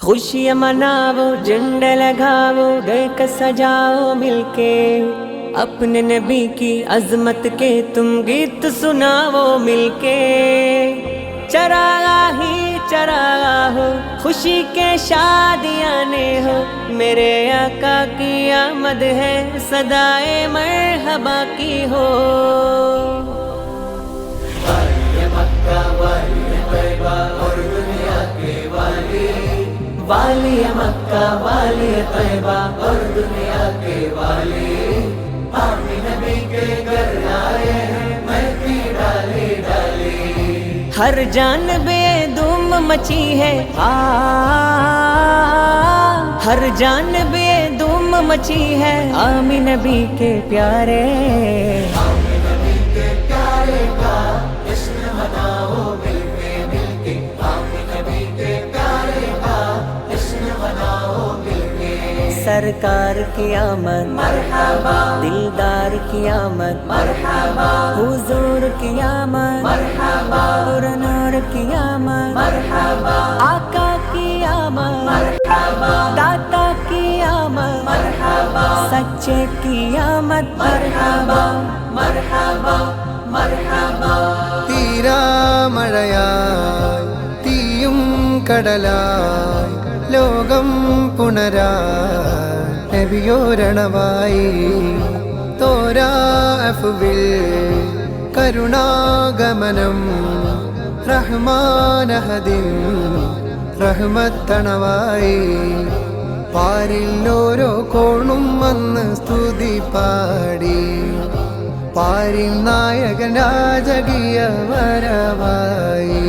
खुशियाँ मनाओ, झंडा लगाओ, घर का सजाओ मिलके। अपने नबी की अजमत के तुम गीत सुनाओ मिलके। चरागा ही चरागा हो, खुशी के शादियाँ ने हो। मेरे आका की आमद है, सदाए मरहबा की हो। वाली मक्का वाली तैयबा और दुनिया के वाली। वाली मक्का वाली तैयबा और दुनिया के वाली। आमी नबी के घर आए हैं, महकी डाली डाली। हर जानबे धूम मची है, हर जानबे धूम मची है। आमी नबी के प्यारे, आमी नबी के प्यारे का जश्न मनाओ मिलके मिलके। आमी नबी के प्यारे का जश्न मनाओ मिलके। सरकार की आमद मरहबा, दिलदार की आमद मरहबा, हुजूर की आमद मरहबा, नूर की आमद मरहबा, आका की आमद मरहबा, दाता की आमद मरहबा, सच्चे की आमद मरहबा मरहबा मरहबा। തീരാ മഴയായി തീയും കടലായി ലോകം പുണരാൻ നബിയോരണമായി തോരാ അഫ്വിൽ കരുണാഗമനം റഹ്മാനഹദിൻ റഹ്മത്തണവായി പാരിൽ ഓരോ കോണും വന്ന് സ്തുതി പാടി പാരിൻ നായകൻ രാജകീയ വരവായി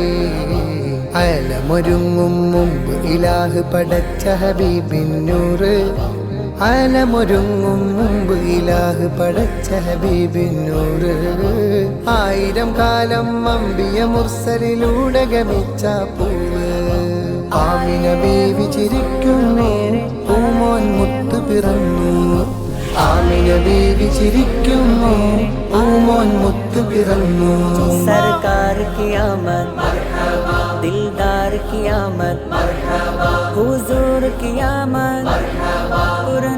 അലമൊരുങ്ങും മുമ്പ് ഇലാഹ് പടച്ച ഹബീബിൻ നൂറ് അലമൊരുങ്ങും മുമ്പ് ഇലാഹ് പടച്ച ഹബീബിൻ നൂറ് ആയിരം കാലം അമ്പിയ മുർസലിലൂടെ ഗമിച്ച പൂവ് ആമിന ബീവി ചിരിക്കുന്നേ പൂമോൻ മുത്തു പിറന്നു ആമിന ബീവി ചിരിക്കുന്നു പൂമോൻ മുത്തു പിറന്നു सरकार की आमद मरहबा, दिलदार की आमद मरहबा, हुजूर की आमद मरहबा,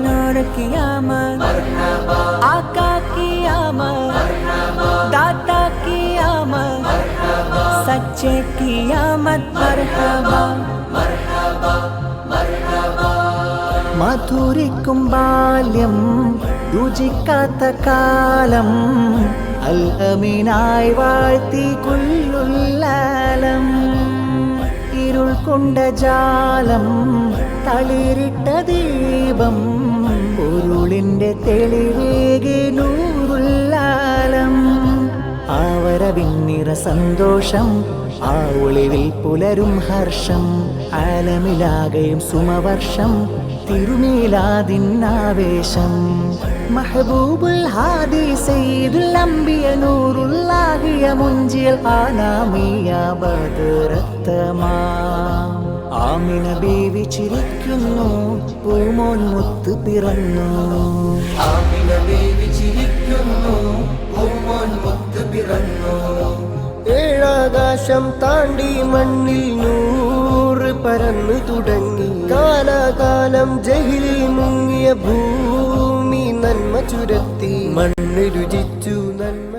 नूर की आमद मरहबा, आका की आमद मरहबा, दाता की आमद मरहबा, सच्चे की आमद मरहबा मरहबा मरहबा। മധുരിക്കും ബാല്യം രുചിക്കാത്ത കാലം അൽ അമീനായി വാഴ്ത്തി കുല്ലുല്ലാലം ഇരുൾ കൊണ്ട ജാലം തളിരിട്ട ദീപം പൊരുളിൻ്റെ തെളിവേകി നൂറുല്ലാലം ആവരവിന്നിറ സന്തോഷം ആ ഒളിവിൽ പുലരും ഹർഷം ആലമിലാകയും സുമവർഷം തിരുമീലാദിന്നാവേശം മഹബൂബുൽ ഹാദി സയ്യിദുൽ അംബിയ നൂറുല്ലാഹിയ മുൻജിൽ ആനാമിയ ബദറത്തമാം ആമിന ബീവി ചിരിക്കുന്നു പൂമോൻ മുത്ത് പിറന്നു ആമിന ബീവി ചിരിക്കുന്നു പൂമോൻ മുത്ത് പിറന്നു ഏഴാകാശം താണ്ടി മണ്ണിൽ നൂറ് പരന്നു തുടങ്ങി കാലാകാലം ജഹിലിൽ മുങ്ങിയ ഭൂമി നന്മ ചുരത്തി മണ്ണ് രുചിച്ചു നന്മ